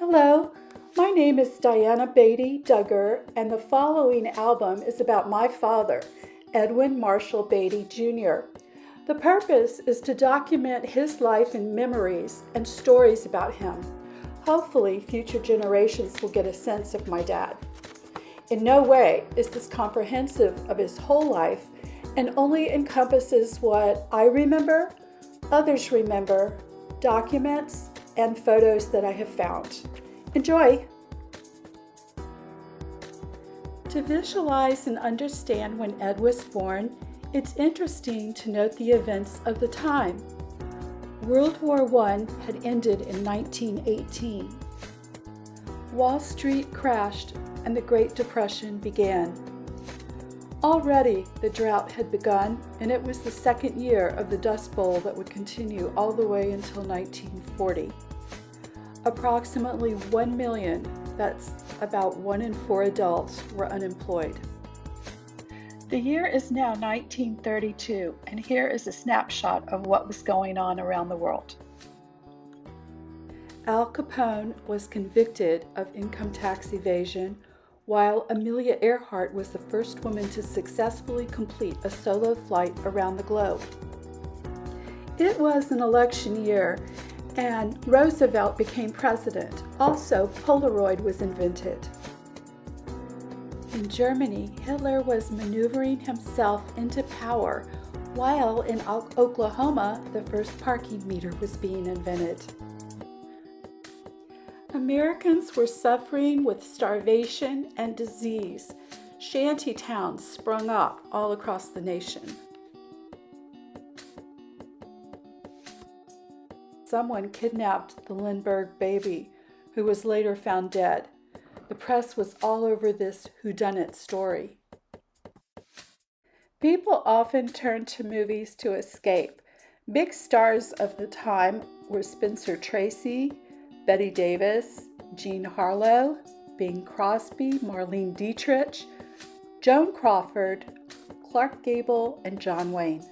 Hello, my name is Diana Beatty Duggar, and the following album is about my father, Edwin Marshall Beatty Jr. The purpose is to document his life and memories and stories about him. Hopefully, future generations will get a sense of my dad. In no way is this comprehensive of his whole life and only encompasses what I remember, others remember, documents, and photos that I have found. Enjoy! To visualize and understand when Ed was born, it's interesting to note the events of the time. World War I had ended in 1918. Wall Street crashed and the Great Depression began. Already the drought had begun, and it was the second year of the Dust Bowl that would continue all the way until 1940. Approximately 1 million, that's about 1 in 4 adults, were unemployed. The year is now 1932, and here is a snapshot of what was going on around the world. Al Capone was convicted of income tax evasion, while Amelia Earhart was the first woman to successfully complete a solo flight around the globe. It was an election year, and Roosevelt became president. Also, Polaroid was invented. In Germany, Hitler was maneuvering himself into power, while in Oklahoma, the first parking meter was being invented. Americans were suffering with starvation and disease. Shanty towns sprung up all across the nation. Someone kidnapped the Lindbergh baby, who was later found dead. The press was all over this whodunit story. People often turned to movies to escape. Big stars of the time were Spencer Tracy, Bette Davis, Jean Harlow, Bing Crosby, Marlene Dietrich, Joan Crawford, Clark Gable, and John Wayne.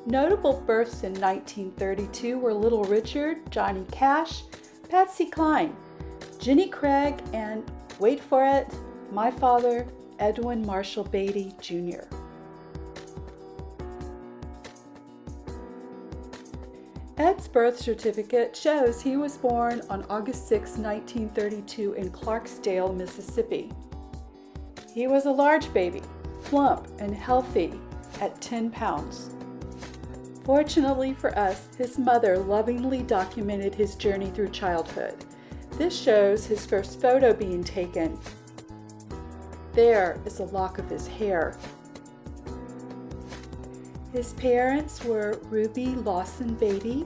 Notable births in 1932 were Little Richard, Johnny Cash, Patsy Cline, Jenny Craig, and, wait for it, my father, Edwin Marshall Beatty Jr. Ed's birth certificate shows he was born on August 6, 1932 in Clarksdale, Mississippi. He was a large baby, plump and healthy at 10 pounds. Fortunately for us, his mother lovingly documented his journey through childhood. This shows his first photo being taken. There is a lock of his hair. His parents were Ruby Lawson Beatty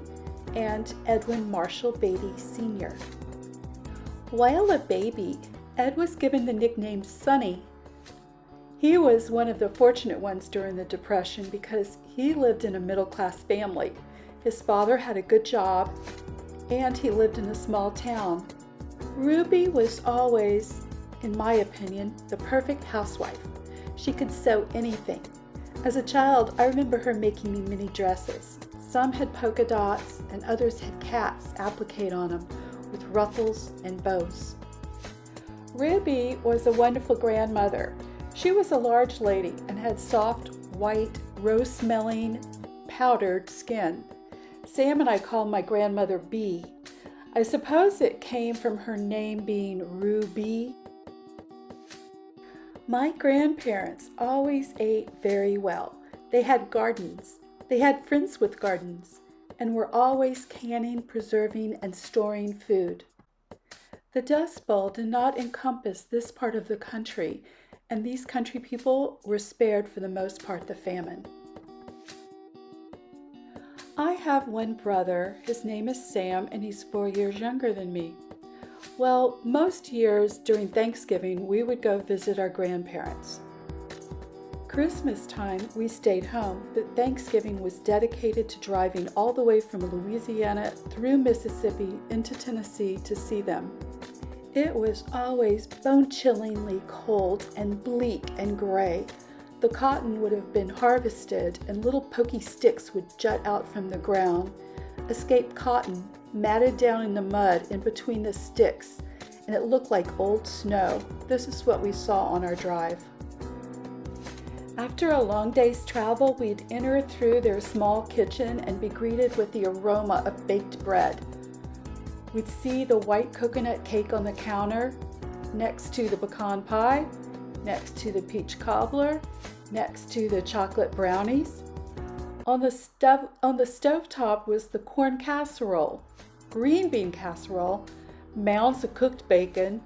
and Edwin Marshall Beatty Sr. While a baby, Ed was given the nickname Sonny. He was one of the fortunate ones during the Depression because he lived in a middle-class family. His father had a good job, and he lived in a small town. Ruby was always, in my opinion, the perfect housewife. She could sew anything. As a child, I remember her making me mini dresses. Some had polka dots and others had cats appliqued on them with ruffles and bows. Ruby was a wonderful grandmother. She was a large lady and had soft, white, rose-smelling, powdered skin. Sam and I called my grandmother Bee. I suppose it came from her name being Ruby. My grandparents always ate very well. They had gardens. They had friends with gardens and were always canning, preserving, and storing food. The Dust Bowl did not encompass this part of the country, and these country people were spared for the most part the famine. I have one brother. His name is Sam, and he's 4 years younger than me. Well, most years during Thanksgiving, we would go visit our grandparents. Christmas time, we stayed home, but Thanksgiving was dedicated to driving all the way from Louisiana through Mississippi into Tennessee to see them. It was always bone-chillingly cold and bleak and gray. The cotton would have been harvested and little pokey sticks would jut out from the ground. Escaped cotton matted down in the mud in between the sticks, and it looked like old snow. This is what we saw on our drive. After a long day's travel, we'd enter through their small kitchen and be greeted with the aroma of baked bread. We'd see the white coconut cake on the counter, next to the pecan pie, next to the peach cobbler, next to the chocolate brownies. On the stovetop was the corn casserole, green bean casserole, mounds of cooked bacon,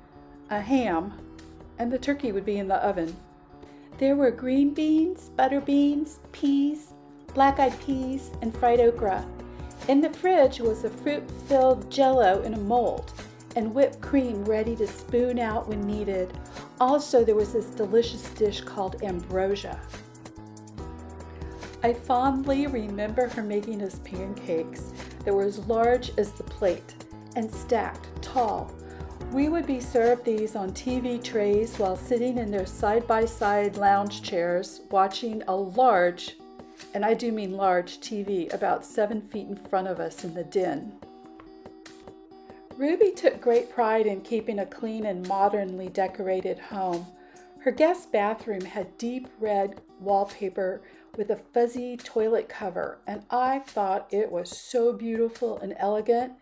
a ham, and the turkey would be in the oven. There were green beans, butter beans, peas, black-eyed peas, and fried okra. In the fridge was a fruit-filled Jell-O in a mold and whipped cream ready to spoon out when needed. Also, there was this delicious dish called ambrosia. I fondly remember her making us pancakes that were as large as the plate and stacked tall. We would be served these on TV trays while sitting in their side-by-side lounge chairs watching a large, and I do mean large, TV about 7 feet in front of us in the den. Ruby took great pride in keeping a clean and modernly decorated home. Her guest bathroom had deep red wallpaper with a fuzzy toilet cover, and I thought it was so beautiful and elegant.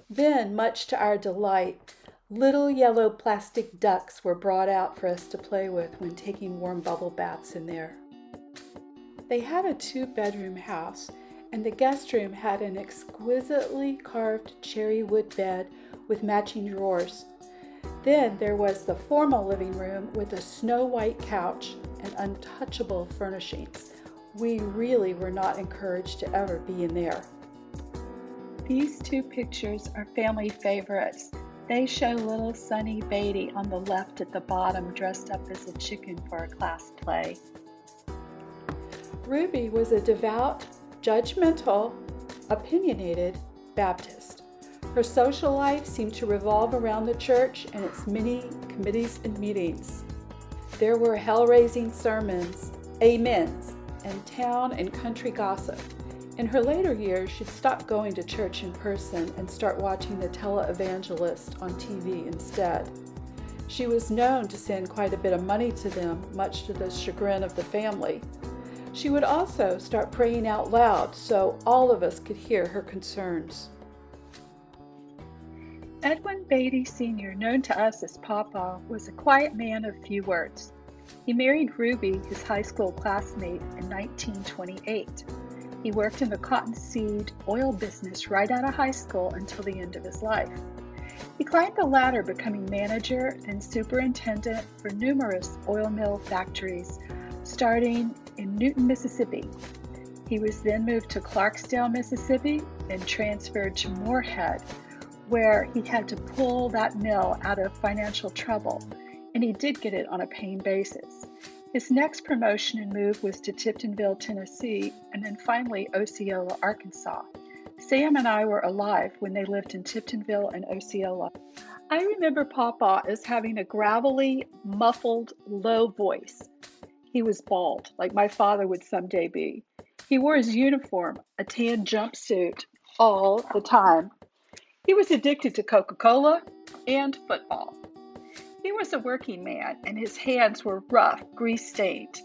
Then, much to our delight, little yellow plastic ducks were brought out for us to play with when taking warm bubble baths in there. They had a 2-bedroom house, and the guest room had an exquisitely carved cherry wood bed with matching drawers. Then there was the formal living room with a snow-white couch and untouchable furnishings. We really were not encouraged to ever be in there. These 2 pictures are family favorites. They show little Sonny Beatty on the left at the bottom dressed up as a chicken for a class play. Ruby was a devout, judgmental, opinionated Baptist. Her social life seemed to revolve around the church and its many committees and meetings. There were hell-raising sermons, amens, and town and country gossip. In her later years, she'd stop going to church in person and start watching the televangelist on TV instead. She was known to send quite a bit of money to them, much to the chagrin of the family. She would also start praying out loud so all of us could hear her concerns. Edwin Beatty Sr., known to us as Papa, was a quiet man of few words. He married Ruby, his high school classmate, in 1928. He worked in the cottonseed oil business right out of high school until the end of his life. He climbed the ladder, becoming manager and superintendent for numerous oil mill factories, starting in Newton, Mississippi. He was then moved to Clarksdale, Mississippi, and transferred to Moorhead, where he had to pull that mill out of financial trouble, and he did get it on a paying basis. His next promotion and move was to Tiptonville, Tennessee, and then finally Osceola, Arkansas. Sam and I were alive when they lived in Tiptonville and Osceola. I remember Papa as having a gravelly, muffled, low voice. He was bald, like my father would someday be. He wore his uniform, a tan jumpsuit, all the time. He was addicted to Coca-Cola and football. He was a working man, and his hands were rough, grease-stained.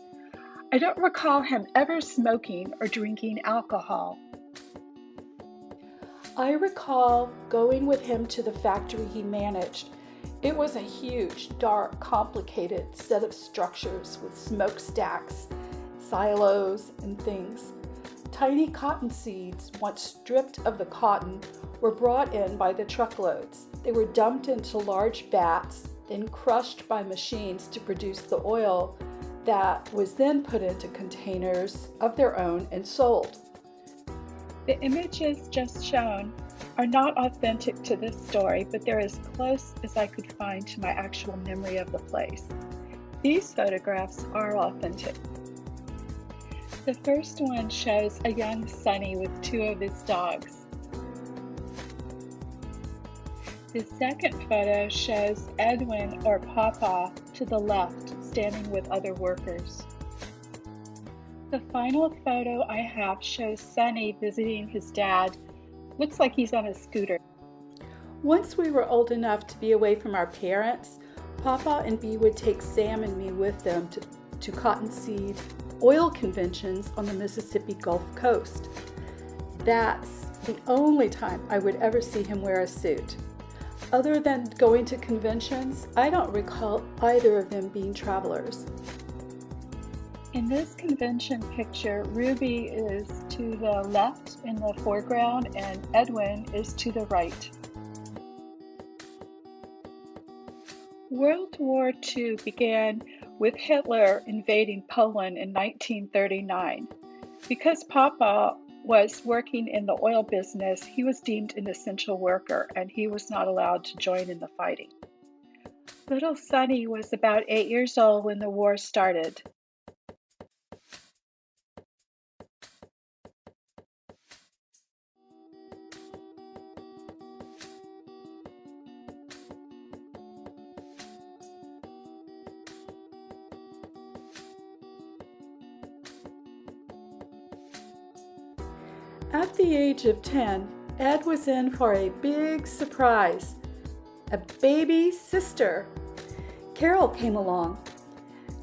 I don't recall him ever smoking or drinking alcohol. I recall going with him to the factory he managed. It was a huge, dark, complicated set of structures with smokestacks, silos, and things. Tiny cotton seeds, once stripped of the cotton, were brought in by the truckloads. They were dumped into large vats, then crushed by machines to produce the oil that was then put into containers of their own and sold. The images just shown are not authentic to this story, but they're as close as I could find to my actual memory of the place. These photographs are authentic. The first one shows a young Sonny with 2 of his dogs. The second photo shows Edwin, or Papa, to the left, standing with other workers. The final photo I have shows Sonny visiting his dad Looks like he's on a scooter. Once we were old enough to be away from our parents, Papa and Bea would take Sam and me with them to cottonseed oil conventions on the Mississippi Gulf Coast. That's the only time I would ever see him wear a suit. Other than going to conventions, I don't recall either of them being travelers. In this convention picture, Ruby is to the left in the foreground and Edwin is to the right. World War II began with Hitler invading Poland in 1939. Because Papa was working in the oil business, he was deemed an essential worker and he was not allowed to join in the fighting. Little Sonny was about 8 years old when the war started. At the age of 10, Ed was in for a big surprise. A baby sister. Carol came along.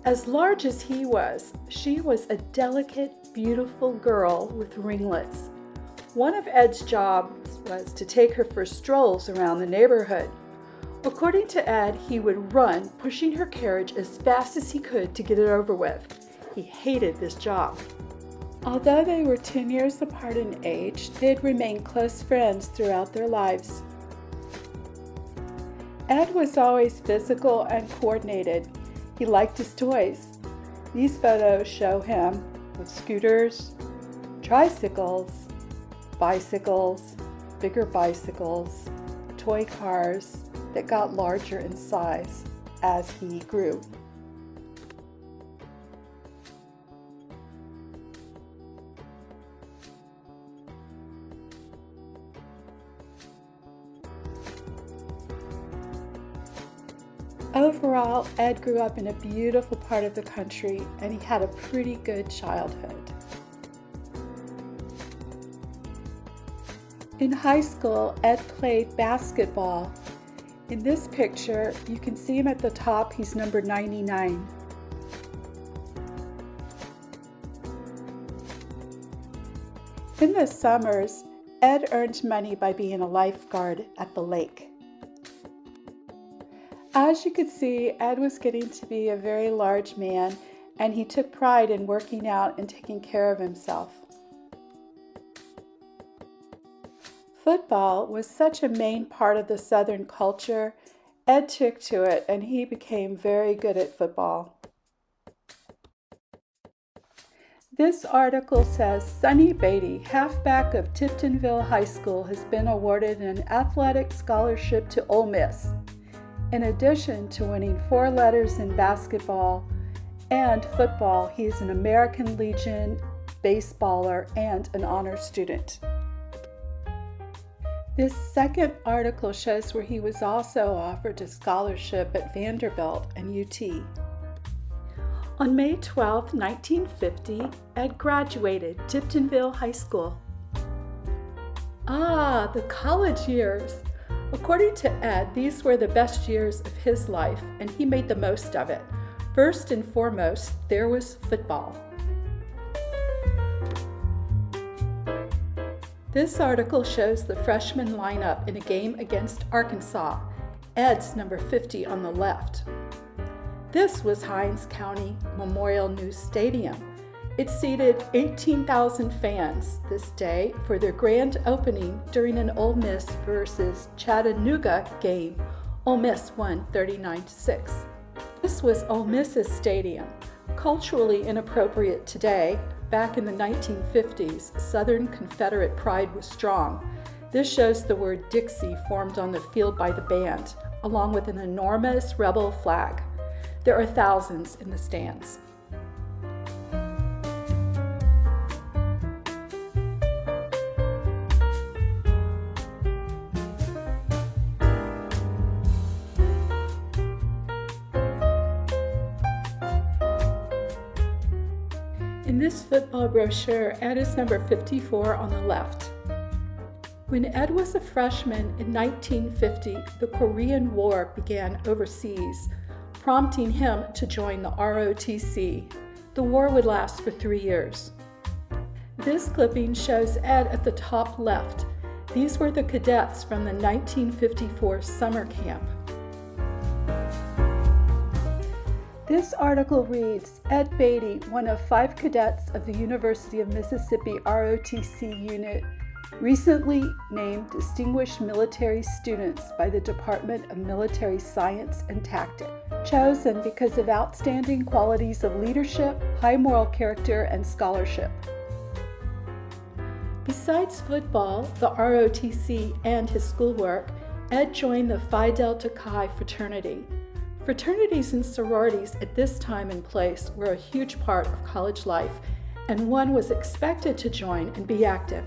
As large as he was, she was a delicate, beautiful girl with ringlets. One of Ed's jobs was to take her for strolls around the neighborhood. According to Ed, he would run, pushing her carriage as fast as he could to get it over with. He hated this job. Although they were 10 years apart in age, they'd remained close friends throughout their lives. Ed was always physical and coordinated. He liked his toys. These photos show him with scooters, tricycles, bicycles, bigger bicycles, toy cars that got larger in size as he grew. Overall, Ed grew up in a beautiful part of the country and he had a pretty good childhood. In high school, Ed played basketball. In this picture, you can see him at the top. He's number 99. In the summers, Ed earned money by being a lifeguard at the lake. As you could see, Ed was getting to be a very large man, and he took pride in working out and taking care of himself. Football was such a main part of the Southern culture. Ed took to it, and he became very good at football. This article says Sonny Beatty, halfback of Tiptonville High School, has been awarded an athletic scholarship to Ole Miss. In addition to winning 4 letters in basketball and football, he is an American Legion baseballer and an honor student. This second article shows where he was also offered a scholarship at Vanderbilt and UT. On May 12, 1950, Ed graduated Tiptonville High School. The college years. According to Ed, these were the best years of his life, and he made the most of it. First and foremost, there was football. This article shows the freshman lineup in a game against Arkansas. Ed's number 50 on the left. This was Hinds County Memorial News Stadium. It seated 18,000 fans this day for their grand opening during an Ole Miss versus Chattanooga game. Ole Miss won 39-6. This was Ole Miss's stadium. Culturally inappropriate today, back in the 1950s, Southern Confederate pride was strong. This shows the word Dixie formed on the field by the band, along with an enormous rebel flag. There are thousands in the stands. In this football brochure, Ed is number 54 on the left. When Ed was a freshman in 1950, the Korean War began overseas, prompting him to join the ROTC. The war would last for 3 years. This clipping shows Ed at the top left. These were the cadets from the 1954 summer camp. This article reads, Ed Beatty, one of 5 cadets of the University of Mississippi ROTC unit, recently named Distinguished Military Students by the Department of Military Science and Tactics, chosen because of outstanding qualities of leadership, high moral character, and scholarship. Besides football, the ROTC, and his schoolwork, Ed joined the Phi Delta Chi fraternity. Fraternities and sororities at this time and place were a huge part of college life, and one was expected to join and be active.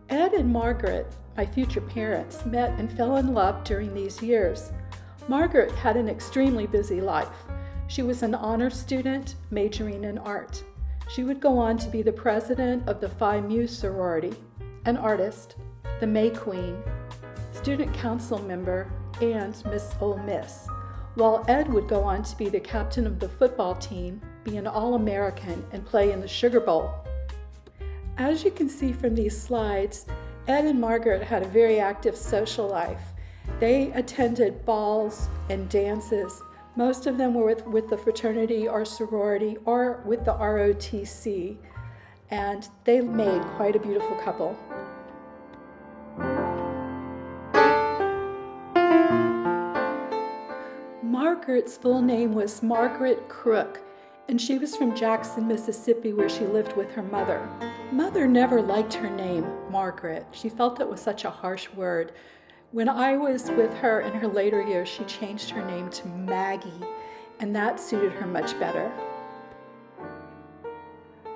Ed and Margaret, my future parents, met and fell in love during these years. Margaret had an extremely busy life. She was an honor student, majoring in art. She would go on to be the president of the Phi Mu sorority, an artist, the May Queen, student council member, and Miss Ole Miss, while Ed would go on to be the captain of the football team, be an All-American, and play in the Sugar Bowl. As you can see from these slides, Ed and Margaret had a very active social life. They attended balls and dances. Most of them were with the fraternity or sorority or with the ROTC, and they made quite a beautiful couple. Margaret's full name was Margaret Crook, and she was from Jackson, Mississippi, where she lived with her mother. Mother never liked her name, Margaret. She felt it was such a harsh word. When I was with her in her later years, she changed her name to Maggie, and that suited her much better.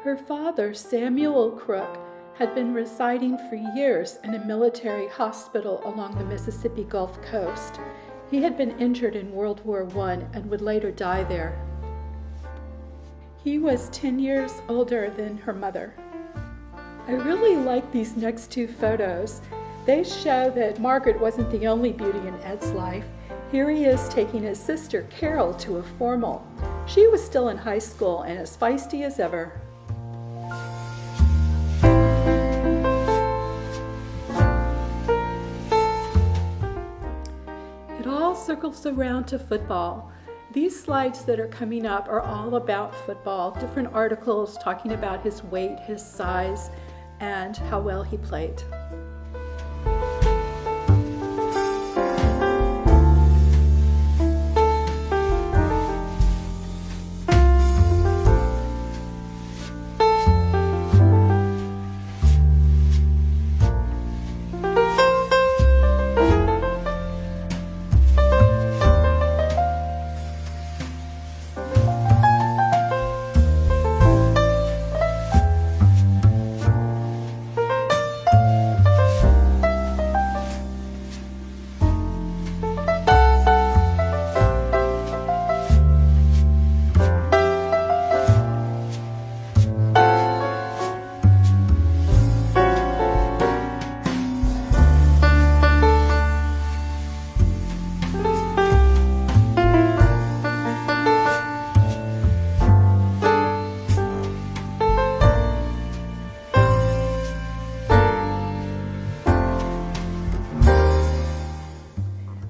Her father, Samuel Crook, had been residing for years in a military hospital along the Mississippi Gulf Coast. He had been injured in World War I and would later die there. He was 10 years older than her mother. I really like these next 2 photos. They show that Margaret wasn't the only beauty in Ed's life. Here he is taking his sister Carol to a formal. She was still in high school and as feisty as ever. It all circles around to football. These slides that are coming up are all about football, different articles talking about his weight, his size, and how well he played.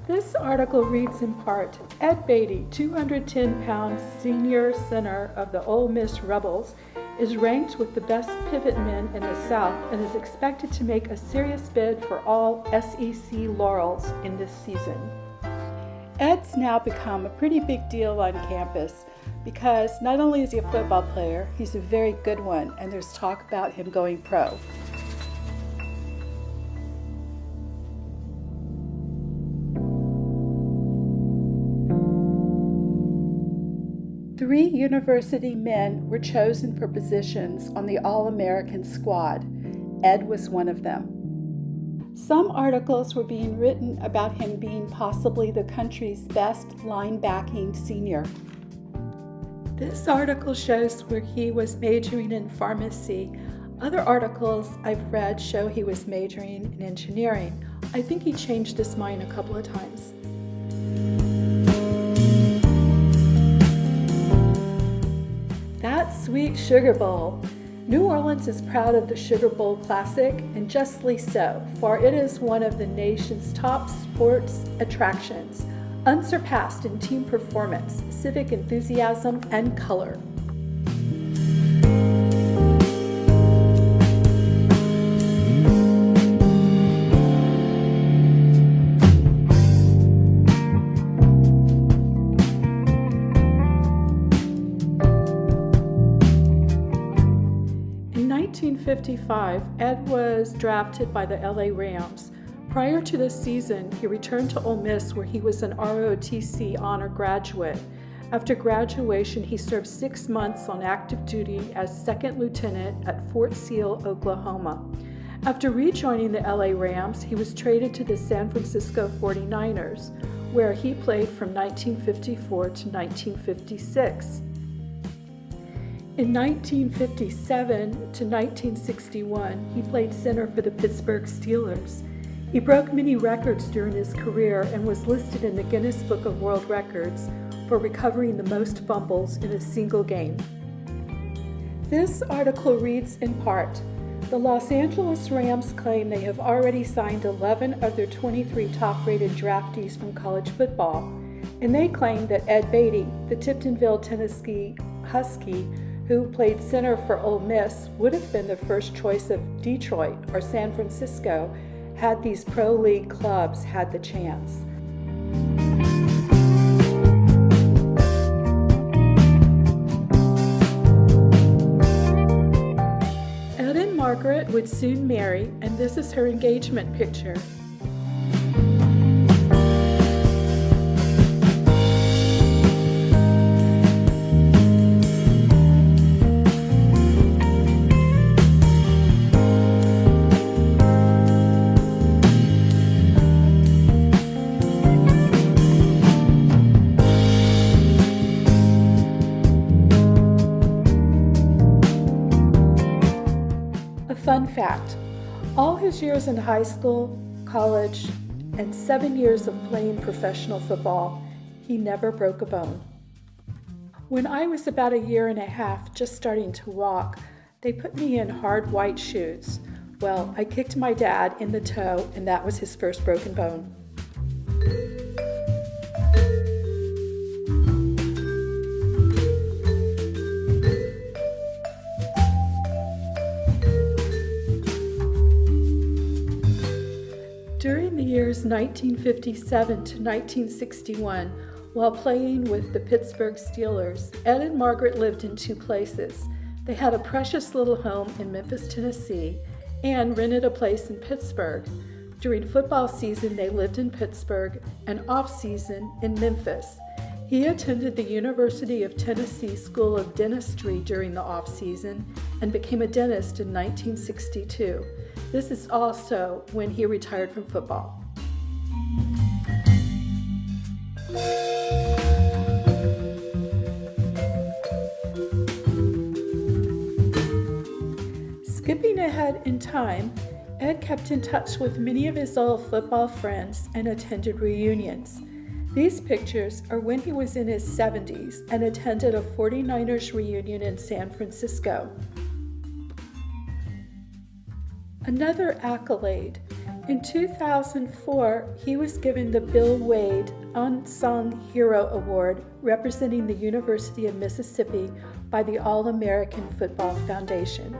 This article reads in part, Ed Beatty, 210-pound senior center of the Ole Miss Rebels, is ranked with the best pivot men in the South and is expected to make a serious bid for all SEC laurels in this season. Ed's now become a pretty big deal on campus because not only is he a football player, he's a very good one, and there's talk about him going pro. Three university men were chosen for positions on the All-American squad. Ed was one of them. Some articles were being written about him being possibly the country's best linebacking senior. This article shows where he was majoring in pharmacy. Other articles I've read show he was majoring in engineering. I think he changed his mind a couple of times. That sweet Sugar Bowl. New Orleans is proud of the Sugar Bowl Classic, and justly so, for it is one of the nation's top sports attractions, unsurpassed in team performance, civic enthusiasm, and color. In 1955, Ed was drafted by the LA Rams. Prior to this season, he returned to Ole Miss where he was an ROTC honor graduate. After graduation, he served 6 months on active duty as second lieutenant at Fort Sill, Oklahoma. After rejoining the LA Rams, he was traded to the San Francisco 49ers, where he played from 1954 to 1956. In 1957 to 1961, he played center for the Pittsburgh Steelers. He broke many records during his career and was listed in the Guinness Book of World Records for recovering the most fumbles in a single game. This article reads in part, "The Los Angeles Rams claim they have already signed 11 of their 23 top-rated draftees from college football, and they claim that Ed Beatty, the Tiptonville, Tennessee Husky, who played center for Ole Miss, would have been the first choice of Detroit or San Francisco had these pro league clubs had the chance." Ed and Margaret would soon marry, and this is her engagement picture. Fun fact, all his years in high school, college, and 7 years of playing professional football, he never broke a bone. When I was about a year and a half, just starting to walk, they put me in hard white shoes. Well, I kicked my dad in the toe, and that was his first broken bone. During the years 1957 to 1961, while playing with the Pittsburgh Steelers, Ed and Margaret lived in 2 places. They had a precious little home in Memphis, Tennessee, and rented a place in Pittsburgh. During football season, they lived in Pittsburgh, and off-season in Memphis. He attended the University of Tennessee School of Dentistry during the off-season and became a dentist in 1962. This is also when he retired from football. Skipping ahead in time, Ed kept in touch with many of his old football friends and attended reunions. These pictures are when he was in his 70s and attended a 49ers reunion in San Francisco. Another accolade. In 2004, he was given the Bill Wade Unsung Hero Award, representing the University of Mississippi by the All-American Football Foundation.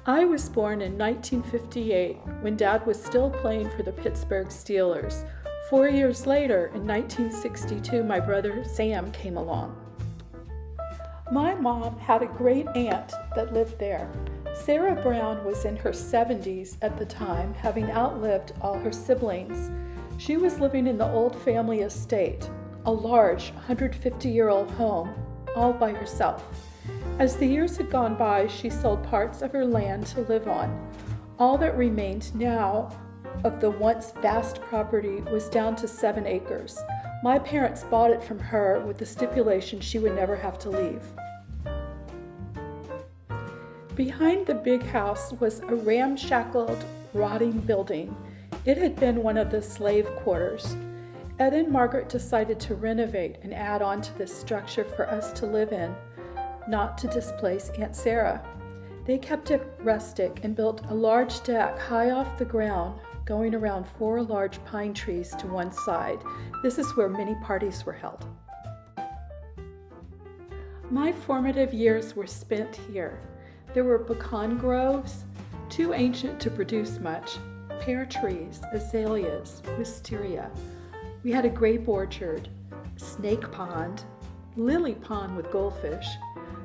I was born in 1958 when Dad was still playing for the Pittsburgh Steelers. 4 years later, in 1962, my brother Sam came along. My mom had a great aunt that lived there. Sarah Brown was in her 70s at the time, having outlived all her siblings. She was living in the old family estate, a large 150-year-old home, all by herself. As the years had gone by, she sold parts of her land to live on. All that remained now of the once vast property was down to 7 acres. My parents bought it from her with the stipulation she would never have to leave. Behind the big house was a ramshackled, rotting building. It had been one of the slave quarters. Ed and Margaret decided to renovate and add on to this structure for us to live in, not to displace Aunt Sarah. They kept it rustic and built a large deck high off the ground, going around 4 large pine trees to one side. This is where many parties were held. My formative years were spent here. There were pecan groves, too ancient to produce much, pear trees, azaleas, wisteria. We had a grape orchard, snake pond, lily pond with goldfish.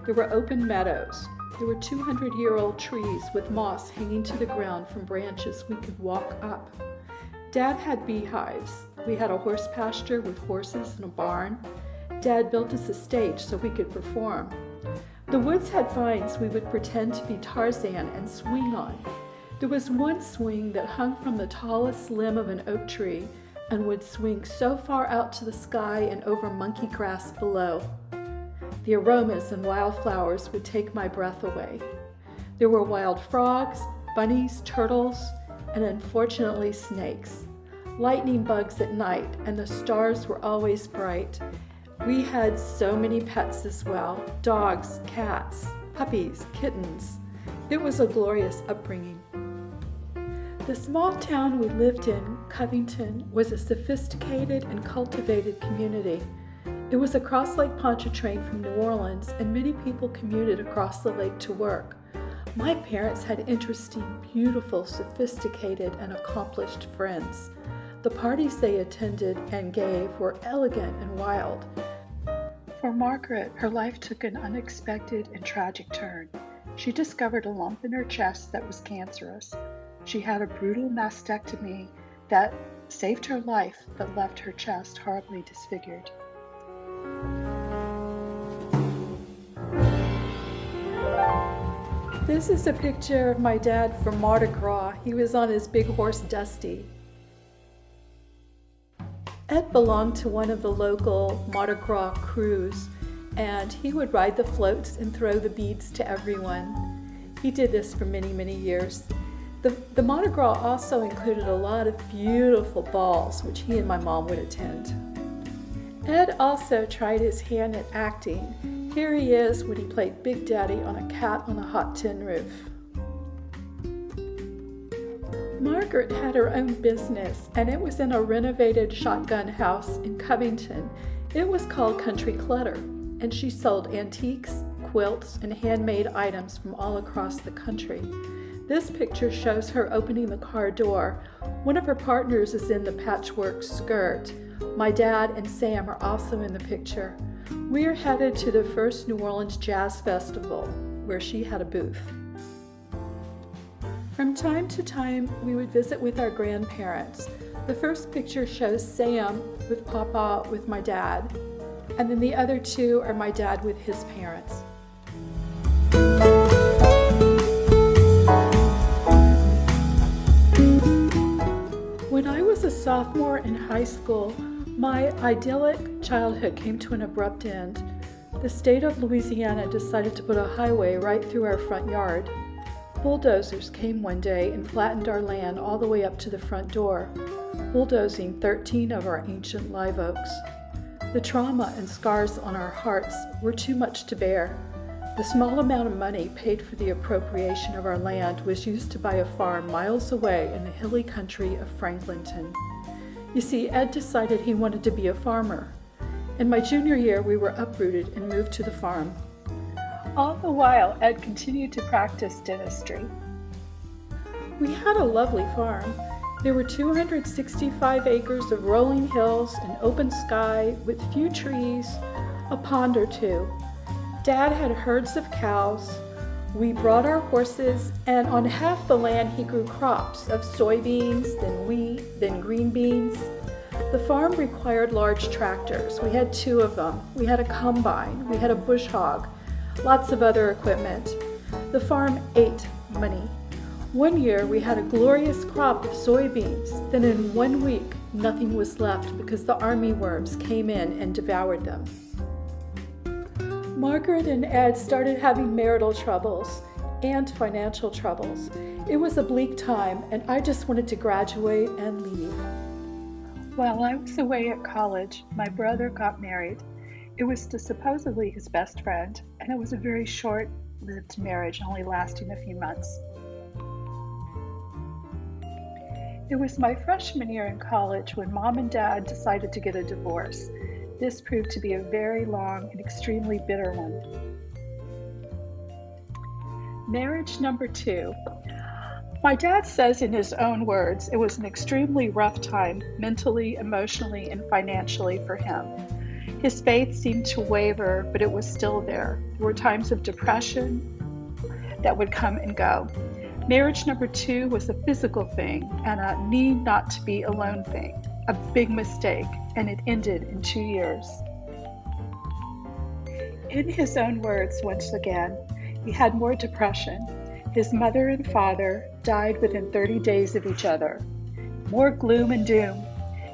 There were open meadows. There were 200-year-old trees with moss hanging to the ground from branches we could walk up. Dad had beehives. We had a horse pasture with horses and a barn. Dad built us a stage so we could perform. The woods had vines we would pretend to be Tarzan and swing on. There was one swing that hung from the tallest limb of an oak tree and would swing so far out to the sky and over monkey grass below. The aromas and wildflowers would take my breath away. There were wild frogs, bunnies, turtles, and unfortunately snakes. Lightning bugs at night, and the stars were always bright. We had so many pets as well: dogs, cats, puppies, kittens. It was a glorious upbringing. The small town we lived in, Covington, was a sophisticated and cultivated community. It was across Lake Pontchartrain from New Orleans, and many people commuted across the lake to work. My parents had interesting, beautiful, sophisticated, and accomplished friends. The parties they attended and gave were elegant and wild. For Margaret, her life took an unexpected and tragic turn. She discovered a lump in her chest that was cancerous. She had a brutal mastectomy that saved her life but left her chest horribly disfigured. This is a picture of my dad from Mardi Gras. He was on his big horse Dusty. Ed belonged to one of the local Mardi Gras crews, and he would ride the floats and throw the beads to everyone. He did this for many, many years. The Mardi Gras also included a lot of beautiful balls, which he and my mom would attend. Ed also tried his hand at acting. Here he is when he played Big Daddy on a cat on a hot tin roof. Margaret had her own business, and it was in a renovated shotgun house in Covington. It was called Country Clutter, and she sold antiques, quilts, and handmade items from all across the country. This picture shows her opening the car door. One of her partners is in the patchwork skirt. My dad and Sam are also in the picture. We are headed to the first New Orleans Jazz Festival, where she had a booth. From time to time, we would visit with our grandparents. The first picture shows Sam with Papa with my dad, and then the other two are my dad with his parents. When I was a sophomore in high school, my idyllic childhood came to an abrupt end. The state of Louisiana decided to put a highway right through our front yard. Bulldozers came one day and flattened our land all the way up to the front door, bulldozing 13 of our ancient live oaks. The trauma and scars on our hearts were too much to bear. The small amount of money paid for the appropriation of our land was used to buy a farm miles away in the hilly country of Franklinton. You see, Ed decided he wanted to be a farmer. In my junior year, we were uprooted and moved to the farm. All the while, Ed continued to practice dentistry. We had a lovely farm. There were 265 acres of rolling hills, an open sky with few trees, a pond or two. Dad had herds of cows. We brought our horses, and on half the land he grew crops of soybeans, then wheat, then green beans. The farm required large tractors. We had 2 of them. We had a combine. We had a bush hog. Lots of other equipment. The farm ate money. One year we had a glorious crop of soybeans. Then in 1 week, nothing was left because the army worms came in and devoured them. Margaret and Ed started having marital troubles. and financial troubles. It was a bleak time, and I just wanted to graduate and leave. While I was away at college, my brother got married. It was to supposedly his best friend, and it was a very short-lived marriage, only lasting a few months. It was my freshman year in college when Mom and Dad decided to get a divorce. This proved to be a very long and extremely bitter one. Marriage number 2. My dad says in his own words, it was an extremely rough time, mentally, emotionally, and financially for him. His faith seemed to waver, but it was still there. There were times of depression that would come and go. Marriage number 2 was a physical thing and a need not to be alone thing, a big mistake, and it ended in 2 years. In his own words, once again, he had more depression. His mother and father died within 30 days of each other. More gloom and doom.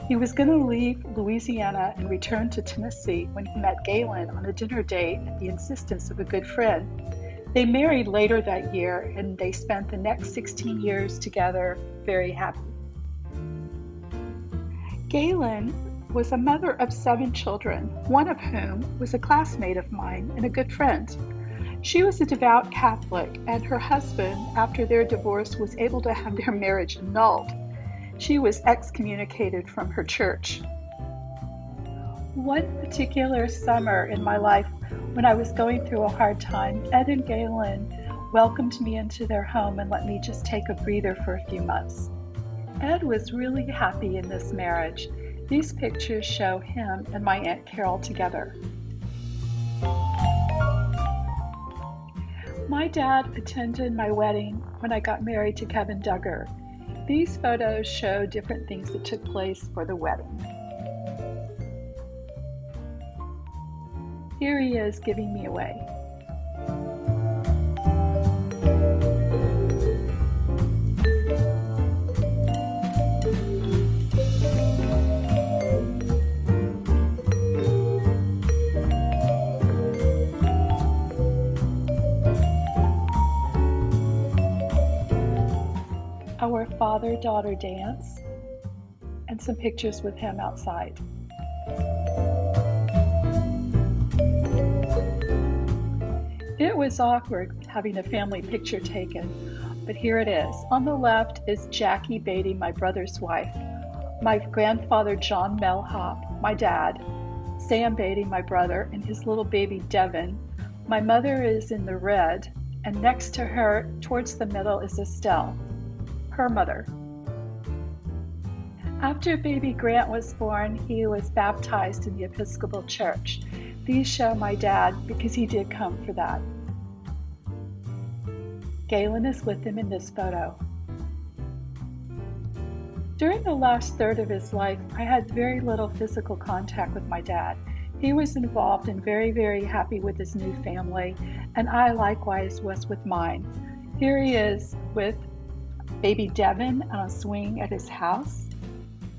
He was going to leave Louisiana and return to Tennessee when he met Galen on a dinner date at the insistence of a good friend. They married later that year, and they spent the next 16 years together, very happy. Galen was a mother of 7 children, one of whom was a classmate of mine and a good friend. She was a devout Catholic, and her husband, after their divorce, was able to have their marriage annulled. She was excommunicated from her church. One particular summer in my life, when I was going through a hard time, Ed and Galen welcomed me into their home and let me just take a breather for a few months. Ed was really happy in this marriage. These pictures show him and my Aunt Carol together. My dad attended my wedding when I got married to Kevin Duggar. These photos show different things that took place for the wedding. Here he is giving me away. Our father-daughter dance, and some pictures with him outside. It was awkward having a family picture taken, but here it is. On the left is Jackie Beatty, my brother's wife, my grandfather John Melhop, my dad, Sam Beatty, my brother, and his little baby Devin. My mother is in the red, and next to her, towards the middle, is Estelle, her mother. After baby Grant was born, he was baptized in the Episcopal Church. These show my dad because he did come for that. Galen is with him in this photo. During the last third of his life, I had very little physical contact with my dad. He was involved and very, very happy with his new family, and I likewise was with mine. Here he is with baby Devin on a swing at his house.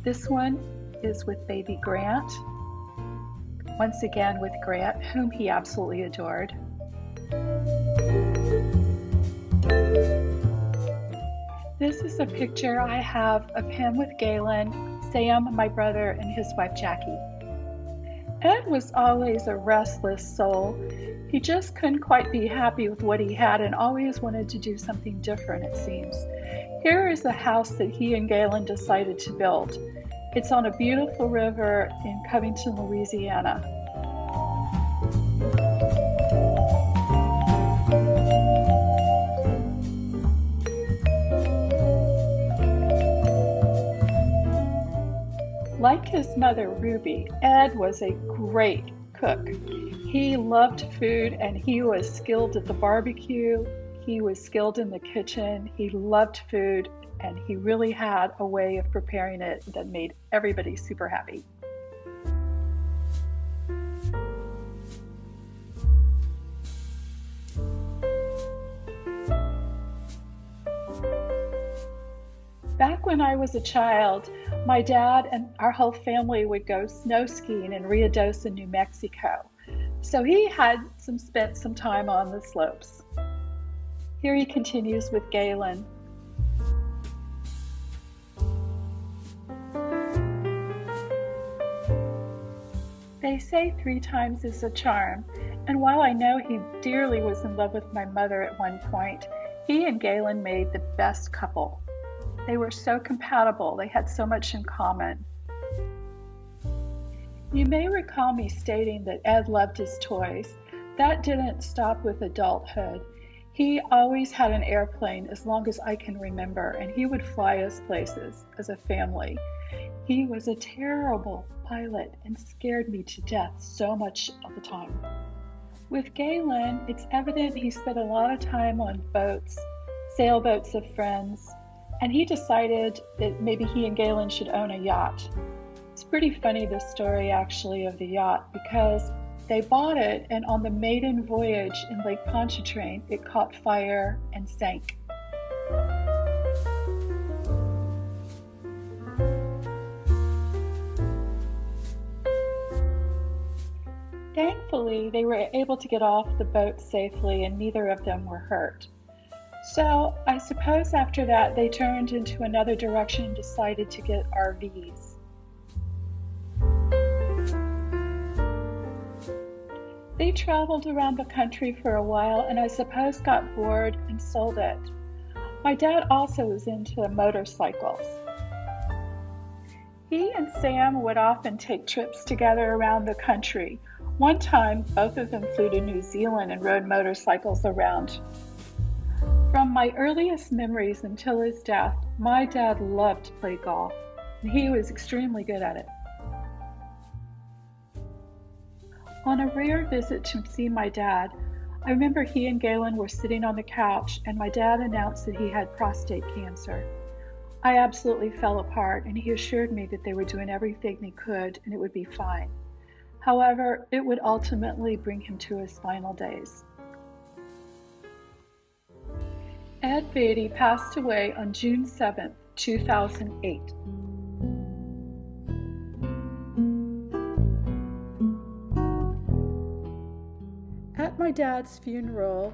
This one is with baby Grant. Once again with Grant, whom he absolutely adored. This is a picture I have of him with Galen, Sam, my brother, and his wife Jackie. Ed was always a restless soul. He just couldn't quite be happy with what he had and always wanted to do something different, it seems. Here is a house that he and Galen decided to build. It's on a beautiful river in Covington, Louisiana. Like his mother, Ruby, Ed was a great cook. He loved food and he was skilled at the barbecue. He was skilled in the kitchen. He loved food and he really had a way of preparing it that made everybody super happy. Back when I was a child, my dad and our whole family would go snow skiing in Ruidoso, New Mexico. So he had spent some time on the slopes. Here he continues with Galen. They say 3 times is a charm, and while I know he dearly was in love with my mother at one point, he and Galen made the best couple. They were so compatible, they had so much in common. You may recall me stating that Ed loved his toys. That didn't stop with adulthood. He always had an airplane as long as I can remember, and he would fly us places as a family. He was a terrible pilot and scared me to death so much of the time. With Galen, it's evident he spent a lot of time on boats, sailboats of friends, and he decided that maybe he and Galen should own a yacht. It's pretty funny, the story actually of the yacht, because they bought it, and on the maiden voyage in Lake Pontchartrain, it caught fire and sank. Thankfully, they were able to get off the boat safely, and neither of them were hurt. So I suppose after that, they turned into another direction and decided to get RVs. They traveled around the country for a while, and I suppose got bored and sold it. My dad also was into motorcycles. He and Sam would often take trips together around the country. One time, both of them flew to New Zealand and rode motorcycles around. From my earliest memories until his death, my dad loved to play golf, and he was extremely good at it. On a rare visit to see my dad, I remember he and Galen were sitting on the couch, and my dad announced that he had prostate cancer. I absolutely fell apart, and he assured me that they were doing everything they could and it would be fine. However, it would ultimately bring him to his final days. Ed Beatty passed away on June 7, 2008. At my dad's funeral,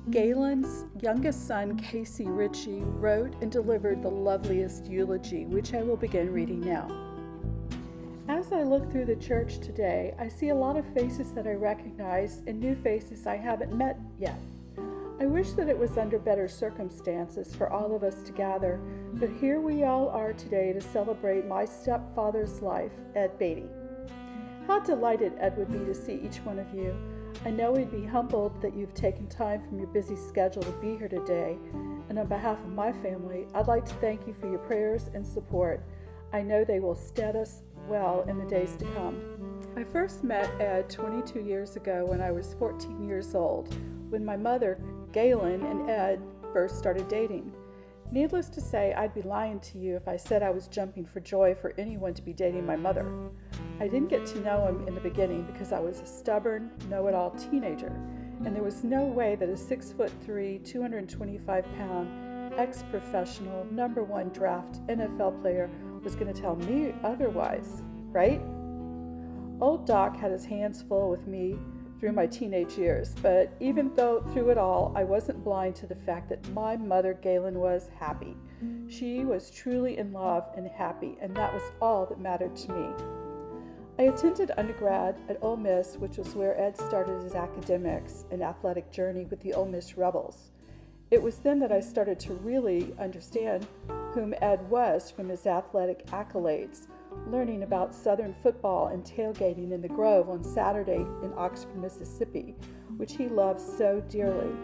Galen's youngest son, Casey Ritchie, wrote and delivered the loveliest eulogy, which I will begin reading now. As I look through the church today, I see a lot of faces that I recognize and new faces I haven't met yet. I wish that it was under better circumstances for all of us to gather, but here we all are today to celebrate my stepfather's life, Ed Beatty. How delighted Ed would be to see each one of you. I know he'd be humbled that you've taken time from your busy schedule to be here today, and on behalf of my family, I'd like to thank you for your prayers and support. I know they will stead us well in the days to come. I first met Ed 22 years ago when I was 14 years old, when my mother, Galen, and Ed first started dating. Needless to say, I'd be lying to you if I said I was jumping for joy for anyone to be dating my mother. I didn't get to know him in the beginning because I was a stubborn, know-it-all teenager, and there was no way that a 6'3", 225-pound, ex-professional, number 1 draft NFL player was going to tell me otherwise, right? Old Doc had his hands full with me through my teenage years, but even though through it all, I wasn't blind to the fact that my mother, Galen, was happy. She was truly in love and happy, and that was all that mattered to me. I attended undergrad at Ole Miss, which was where Ed started his academics and athletic journey with the Ole Miss Rebels. It was then that I started to really understand whom Ed was from his athletic accolades, learning about Southern football and tailgating in the Grove on Saturday in Oxford, Mississippi, which he loved so dearly.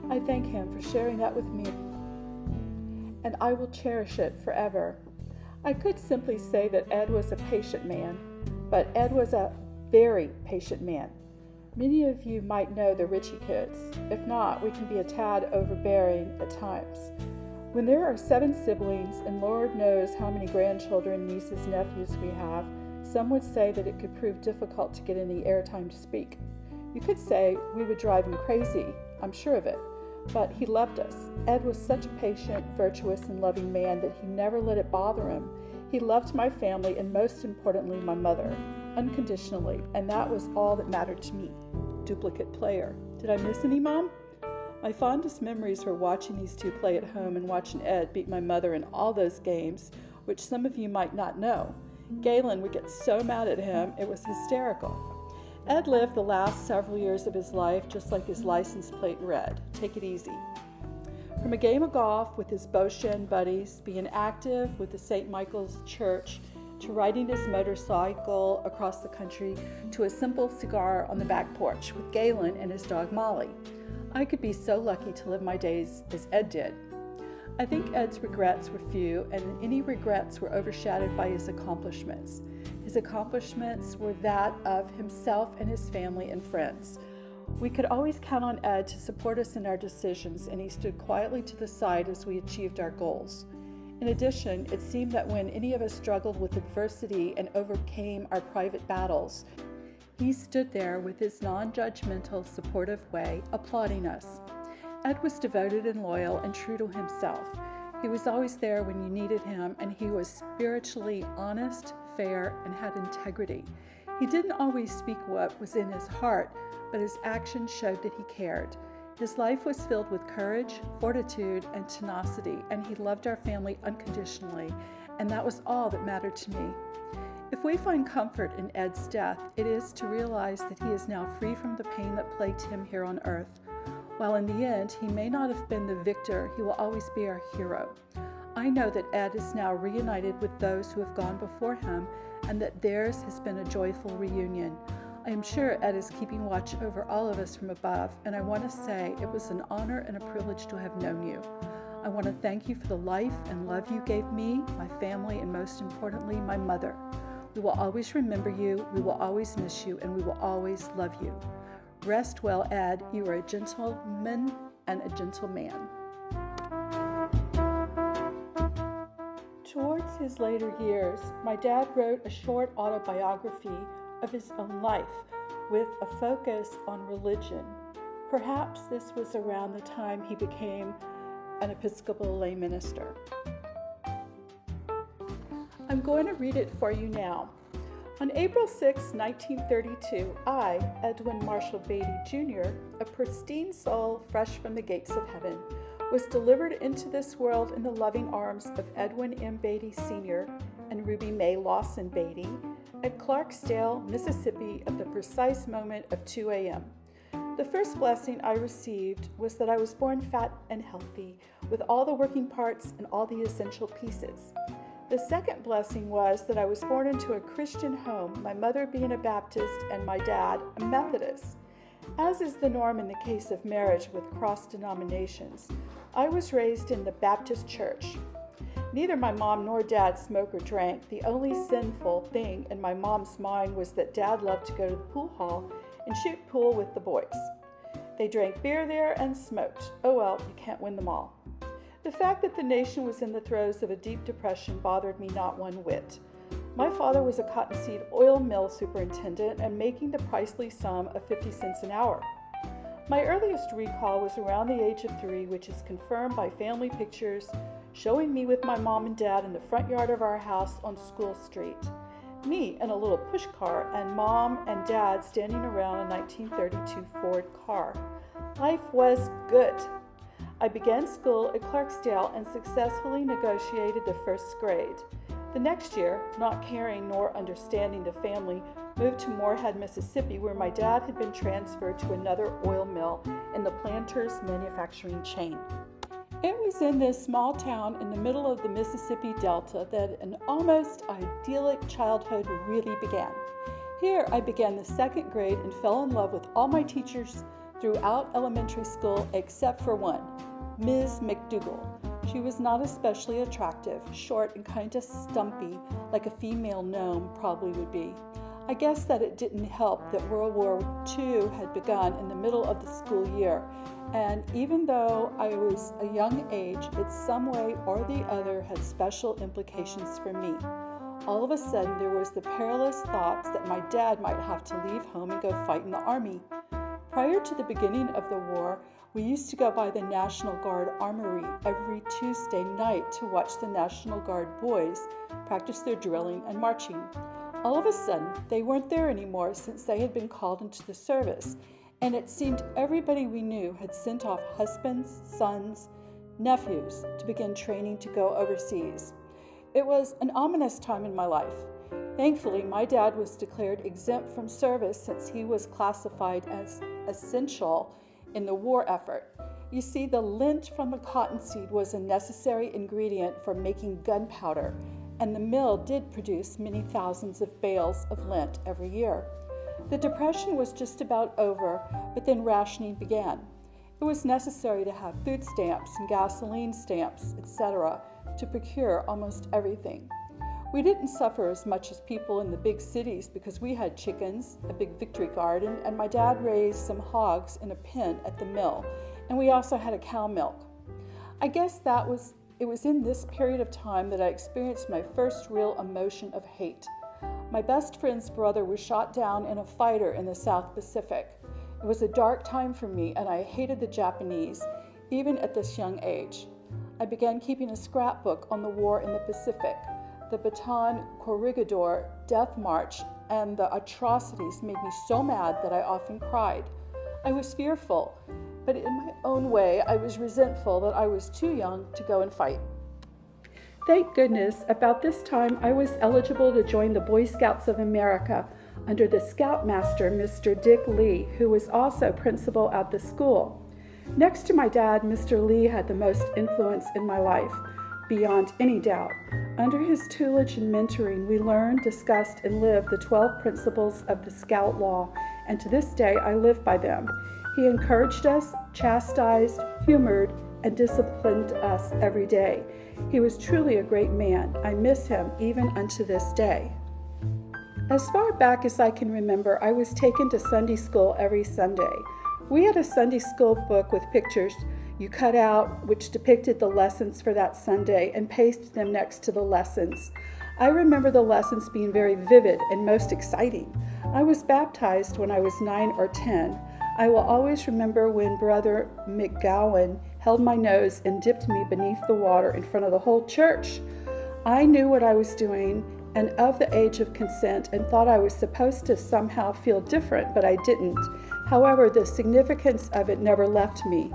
I thank him for sharing that with me, and I will cherish it forever. I could simply say that Ed was a patient man, but Ed was a very patient man. Many of you might know the Ritchie kids. If not, we can be a tad overbearing at times. When there are 7 siblings, and Lord knows how many grandchildren, nieces, nephews we have, some would say that it could prove difficult to get any airtime to speak. You could say we would drive him crazy, I'm sure of it, but he loved us. Ed was such a patient, virtuous, and loving man that he never let it bother him. He loved my family, and most importantly, my mother, unconditionally, and that was all that mattered to me. Duplicate player. Did I miss any, Mom? My fondest memories were watching these two play at home and watching Ed beat my mother in all those games, which some of you might not know. Galen would get so mad at him, it was hysterical. Ed lived the last several years of his life just like his license plate read. Take it easy. From a game of golf with his Beauchene buddies, being active with the St. Michael's Church, to riding his motorcycle across the country, to a simple cigar on the back porch with Galen and his dog Molly. I could be so lucky to live my days as Ed did. I think Ed's regrets were few, and any regrets were overshadowed by his accomplishments. His accomplishments were that of himself and his family and friends. We could always count on Ed to support us in our decisions, and he stood quietly to the side as we achieved our goals. In addition, it seemed that when any of us struggled with adversity and overcame our private battles, he stood there with his non-judgmental, supportive way, applauding us. Ed was devoted and loyal and true to himself. He was always there when you needed him, and he was spiritually honest, fair, and had integrity. He didn't always speak what was in his heart, but his actions showed that he cared. His life was filled with courage, fortitude, and tenacity, and he loved our family unconditionally, and that was all that mattered to me. If we find comfort in Ed's death, it is to realize that he is now free from the pain that plagued him here on earth. While in the end, he may not have been the victor, he will always be our hero. I know that Ed is now reunited with those who have gone before him, and that theirs has been a joyful reunion. I am sure Ed is keeping watch over all of us from above, and I want to say it was an honor and a privilege to have known you. I want to thank you for the life and love you gave me, my family, and most importantly, my mother. We will always remember you, we will always miss you, and we will always love you. Rest well, Ed. You are a gentleman and a gentleman. Towards his later years, my dad wrote a short autobiography of his own life with a focus on religion. Perhaps this was around the time he became an Episcopal lay minister. I'm going to read it for you now. On April 6, 1932, I, Edwin Marshall Beatty, Jr., a pristine soul fresh from the gates of heaven, was delivered into this world in the loving arms of Edwin M. Beatty, Sr. and Ruby Mae Lawson Beatty at Clarksdale, Mississippi at the precise moment of 2 a.m. The first blessing I received was that I was born fat and healthy, with all the working parts and all the essential pieces. The second blessing was that I was born into a Christian home, my mother being a Baptist and my dad a Methodist. As is the norm in the case of marriage with cross denominations, I was raised in the Baptist church. Neither my mom nor dad smoked or drank. The only sinful thing in my mom's mind was that dad loved to go to the pool hall and shoot pool with the boys. They drank beer there and smoked. Oh well, you can't win them all. The fact that the nation was in the throes of a deep depression bothered me not one whit. My father was a cottonseed oil mill superintendent and making the pricely sum of 50 cents an hour. My earliest recall was around the age of 3, which is confirmed by family pictures showing me with my mom and dad in the front yard of our house on School Street. Me in a little push car and mom and dad standing around a 1932 Ford car. Life was good. I began school at Clarksdale and successfully negotiated the first grade. The next year, not caring nor understanding the family, moved to Moorhead, Mississippi, where my dad had been transferred to another oil mill in the Planters manufacturing chain. It was in this small town in the middle of the Mississippi Delta that an almost idyllic childhood really began. Here I began the second grade and fell in love with all my teachers throughout elementary school except for one, Ms. McDougall. She was not especially attractive, short and kind of stumpy, like a female gnome probably would be. I guess that it didn't help that World War II had begun in the middle of the school year, and even though I was a young age, it some way or the other had special implications for me. All of a sudden, there was the perilous thoughts that my dad might have to leave home and go fight in the army. Prior to the beginning of the war, we used to go by the National Guard Armory every Tuesday night to watch the National Guard boys practice their drilling and marching. All of a sudden, they weren't there anymore since they had been called into the service, and it seemed everybody we knew had sent off husbands, sons, nephews to begin training to go overseas. It was an ominous time in my life. Thankfully, my dad was declared exempt from service since he was classified as essential in the war effort. You see, the lint from the cottonseed was a necessary ingredient for making gunpowder, and the mill did produce many thousands of bales of lint every year. The Depression was just about over, but then rationing began. It was necessary to have food stamps and gasoline stamps, etc., to procure almost everything. We didn't suffer as much as people in the big cities because we had chickens, a big victory garden, and my dad raised some hogs in a pen at the mill, and we also had a cow milk. I guess it was in this period of time that I experienced my first real emotion of hate. My best friend's brother was shot down in a fighter in the South Pacific. It was a dark time for me, and I hated the Japanese, even at this young age. I began keeping a scrapbook on the war in the Pacific. The Bataan Corregidor death march and the atrocities made me so mad that I often cried. I was fearful, but in my own way, I was resentful that I was too young to go and fight. Thank goodness, about this time I was eligible to join the Boy Scouts of America under the Scoutmaster, Mr. Dick Lee, who was also principal at the school. Next to my dad, Mr. Lee had the most influence in my life, beyond any doubt. Under his tutelage and mentoring, we learned, discussed, and lived the 12 principles of the Scout Law, and to this day I live by them. He encouraged us, chastised, humored, and disciplined us every day. He was truly a great man. I miss him even unto this day. As far back as I can remember, I was taken to Sunday school every Sunday. We had a Sunday school book with pictures you cut out which depicted the lessons for that Sunday and pasted them next to the lessons. I remember the lessons being very vivid and most exciting. I was baptized when I was 9 or 10. I will always remember when Brother McGowan held my nose and dipped me beneath the water in front of the whole church. I knew what I was doing and of the age of consent and thought I was supposed to somehow feel different, but I didn't. However, the significance of it never left me.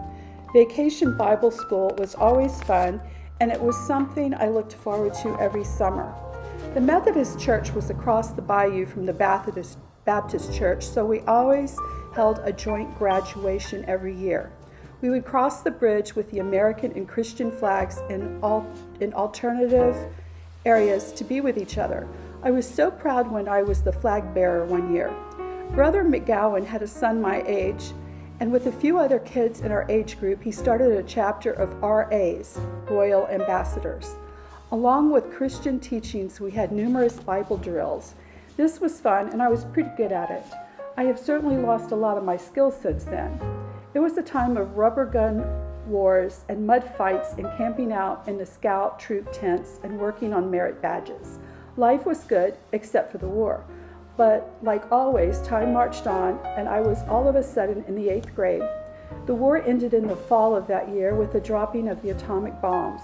Vacation Bible school was always fun, and it was something I looked forward to every summer. The Methodist church was across the bayou from the Baptist church, so we always held a joint graduation every year. We would cross the bridge with the American and Christian flags in alternative areas to be with each other. I was so proud when I was the flag bearer one year. Brother McGowan had a son my age, and with a few other kids in our age group, he started a chapter of RAs, Royal Ambassadors. Along with Christian teachings, we had numerous Bible drills. This was fun, and I was pretty good at it. I have certainly lost a lot of my skills since then. It was a time of rubber gun wars and mud fights and camping out in the scout troop tents and working on merit badges. Life was good, except for the war. But like always, time marched on, and I was all of a sudden in the 8th grade. The war ended in the fall of that year with the dropping of the atomic bombs.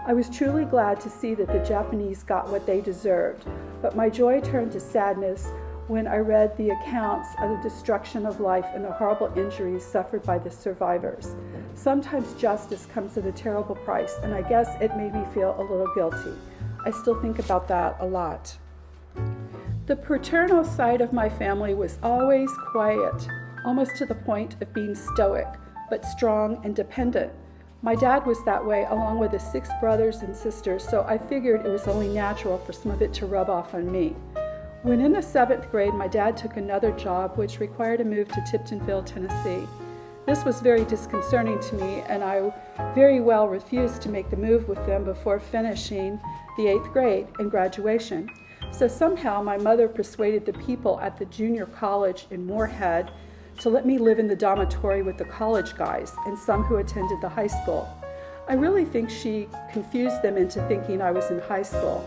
I was truly glad to see that the Japanese got what they deserved, but my joy turned to sadness when I read the accounts of the destruction of life and the horrible injuries suffered by the survivors. Sometimes justice comes at a terrible price, and I guess it made me feel a little guilty. I still think about that a lot. The paternal side of my family was always quiet, almost to the point of being stoic, but strong and dependent. My dad was that way, along with his 6 brothers and sisters, so I figured it was only natural for some of it to rub off on me. When in the 7th grade, my dad took another job which required a move to Tiptonville, Tennessee. This was very disconcerting to me, and I very well refused to make the move with them before finishing the 8th grade and graduation. So somehow my mother persuaded the people at the junior college in Moorhead to let me live in the dormitory with the college guys and some who attended the high school. I really think she confused them into thinking I was in high school.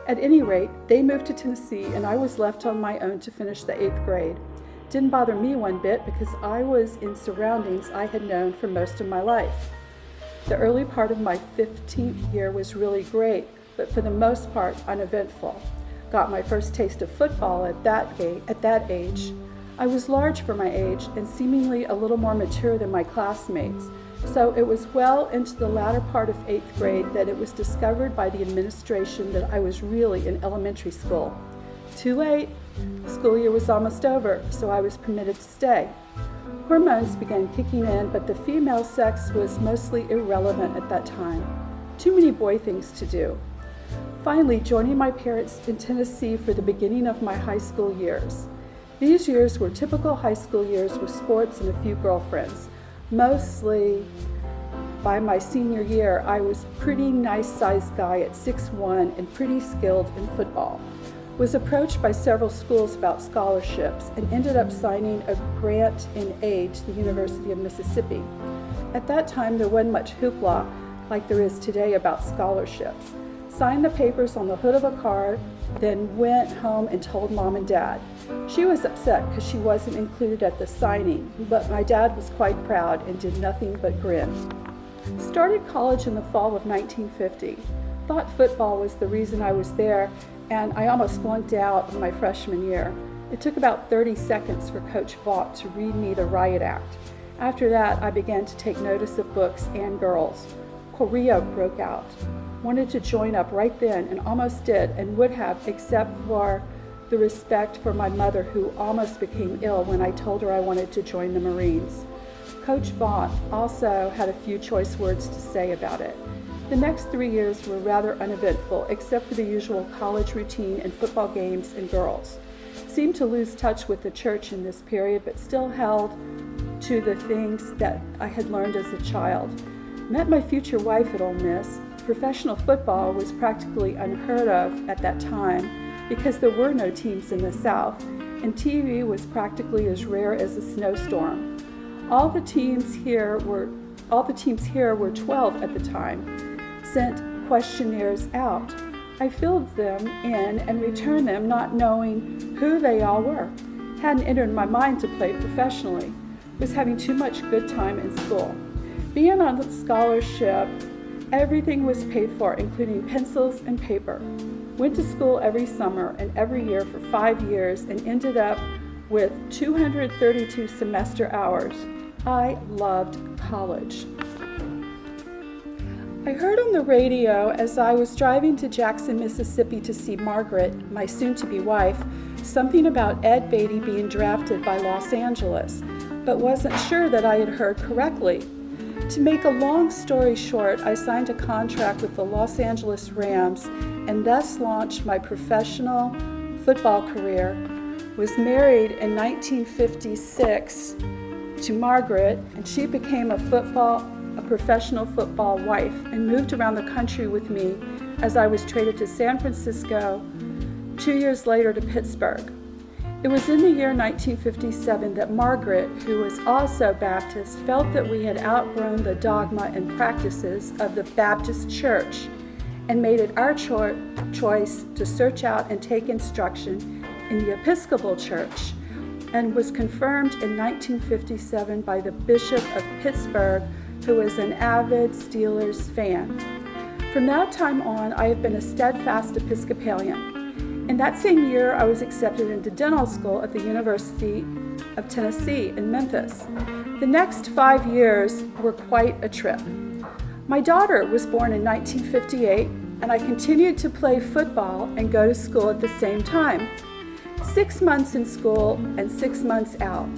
At any rate, they moved to Tennessee and I was left on my own to finish the 8th grade. Didn't bother me one bit because I was in surroundings I had known for most of my life. The early part of my 15th year was really great, but for the most part uneventful. Got my first taste of football at that age. I was large for my age and seemingly a little more mature than my classmates, so it was well into the latter part of 8th grade that it was discovered by the administration that I was really in elementary school. Too late. The school year was almost over, so I was permitted to stay. Hormones began kicking in, but the female sex was mostly irrelevant at that time. Too many boy things to do. Finally, joining my parents in Tennessee for the beginning of my high school years. These years were typical high school years with sports and a few girlfriends. Mostly, by my senior year, I was a pretty nice-sized guy at 6'1" and pretty skilled in football. Was approached by several schools about scholarships and ended up signing a grant in aid to the University of Mississippi. At that time, there wasn't much hoopla like there is today about scholarships. Signed the papers on the hood of a car, then went home and told Mom and Dad. She was upset because she wasn't included at the signing, but my dad was quite proud and did nothing but grin. Started college in the fall of 1950. Thought football was the reason I was there, and I almost flunked out in my freshman year. It took about 30 seconds for Coach Vaught to read me the riot act. After that, I began to take notice of books and girls. Chorea broke out. Wanted to join up right then and almost did and would have, except for the respect for my mother, who almost became ill when I told her I wanted to join the Marines. Coach Vaught also had a few choice words to say about it. The next 3 years were rather uneventful, except for the usual college routine and football games and girls. Seemed to lose touch with the church in this period, but still held to the things that I had learned as a child. Met my future wife at Ole Miss. Professional football was practically unheard of at that time because there were no teams in the South, and TV was practically as rare as a snowstorm. All the teams here were 12 at the time. Sent questionnaires out. I filled them in and returned them not knowing who they all were. Hadn't entered my mind to play professionally. Was having too much good time in school. Being on the scholarship, everything was paid for, including pencils and paper. Went to school every summer and every year for 5 years and ended up with 232 semester hours. I loved college. I heard on the radio as I was driving to Jackson, Mississippi to see Margaret, my soon-to-be wife, something about Ed Beatty being drafted by Los Angeles, but wasn't sure that I had heard correctly. To make a long story short, I signed a contract with the Los Angeles Rams and thus launched my professional football career. Was married in 1956 to Margaret, and she became a professional football wife and moved around the country with me as I was traded to San Francisco, 2 years later to Pittsburgh. It was in the year 1957 that Margaret, who was also Baptist, felt that we had outgrown the dogma and practices of the Baptist Church and made it our choice to search out and take instruction in the Episcopal Church, and was confirmed in 1957 by the Bishop of Pittsburgh, who was an avid Steelers fan. From that time on, I have been a steadfast Episcopalian. In that same year, I was accepted into dental school at the University of Tennessee in Memphis. The next 5 years were quite a trip. My daughter was born in 1958, and I continued to play football and go to school at the same time. 6 months in school and 6 months out.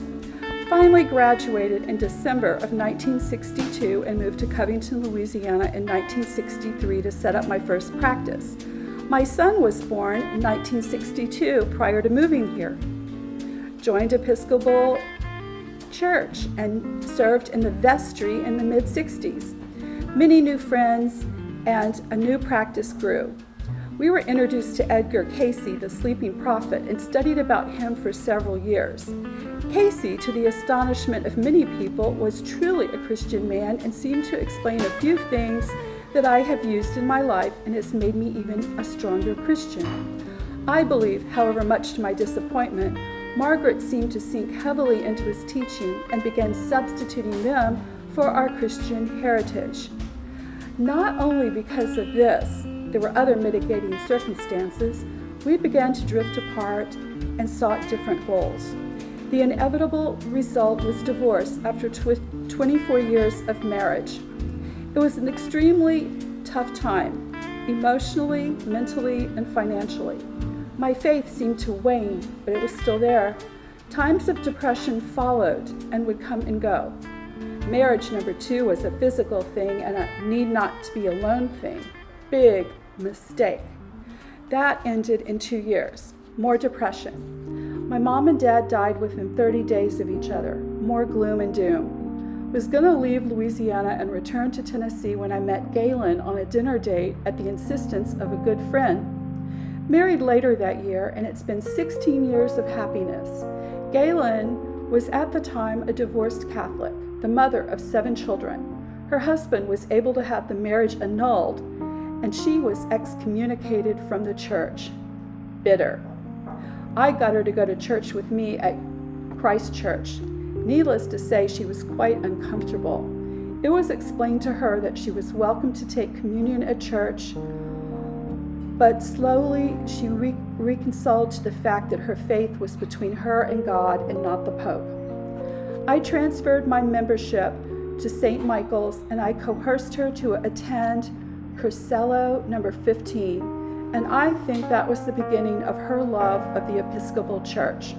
Finally graduated in December of 1962 and moved to Covington, Louisiana in 1963 to set up my first practice. My son was born in 1962 prior to moving here. Joined Episcopal Church and served in the vestry in the mid-60s. Many new friends and a new practice grew. We were introduced to Edgar Casey, the sleeping prophet, and studied about him for several years. Casey, to the astonishment of many people, was truly a Christian man and seemed to explain a few things that I have used in my life and has made me even a stronger Christian. I believe, however, much to my disappointment, Margaret seemed to sink heavily into his teaching and began substituting them for our Christian heritage. Not only because of this, there were other mitigating circumstances, we began to drift apart and sought different goals. The inevitable result was divorce after 24 years of marriage. It was an extremely tough time, emotionally, mentally, and financially. My faith seemed to wane, but it was still there. Times of depression followed and would come and go. Marriage number 2 was a physical thing and a need not to be alone thing. Big mistake. That ended in 2 years. More depression. My mom and dad died within 30 days of each other. More gloom and doom. Was going to leave Louisiana and return to Tennessee when I met Galen on a dinner date at the insistence of a good friend. Married later that year, and it's been 16 years of happiness. Galen was at the time a divorced Catholic, the mother of 7 children. Her husband was able to have the marriage annulled, and she was excommunicated from the church. Bitter. I got her to go to church with me at Christ Church. Needless to say, she was quite uncomfortable. It was explained to her that she was welcome to take communion at church, but slowly she reconciled to the fact that her faith was between her and God and not the Pope. I transferred my membership to St. Michael's, and I coerced her to attend Curcello number 15, and I think that was the beginning of her love of the Episcopal Church.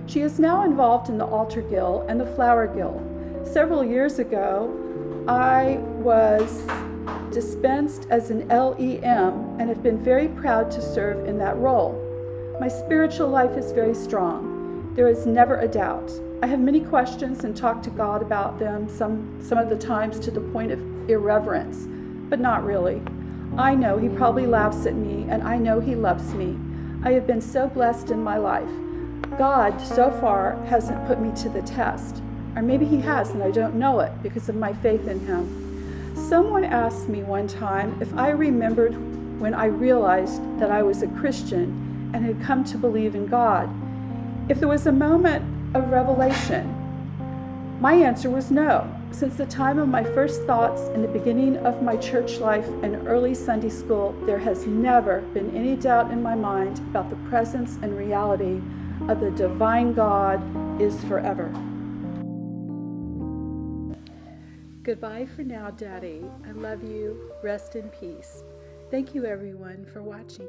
She is now involved in the Altar Guild and the Flower Guild. Several years ago, I was dispensed as an LEM and have been very proud to serve in that role. My spiritual life is very strong. There is never a doubt. I have many questions and talk to God about them, some of the times to the point of irreverence, but not really. I know He probably laughs at me, and I know He loves me. I have been so blessed in my life. God, so far, hasn't put me to the test. Or maybe He has, and I don't know it because of my faith in Him. Someone asked me one time if I remembered when I realized that I was a Christian and had come to believe in God, if there was a moment of revelation. My answer was no. Since the time of my first thoughts and the beginning of my church life and early Sunday school, there has never been any doubt in my mind about the presence and reality of the divine God is forever. Goodbye for now, Daddy. I love you. Rest in peace. Thank you, everyone, for watching.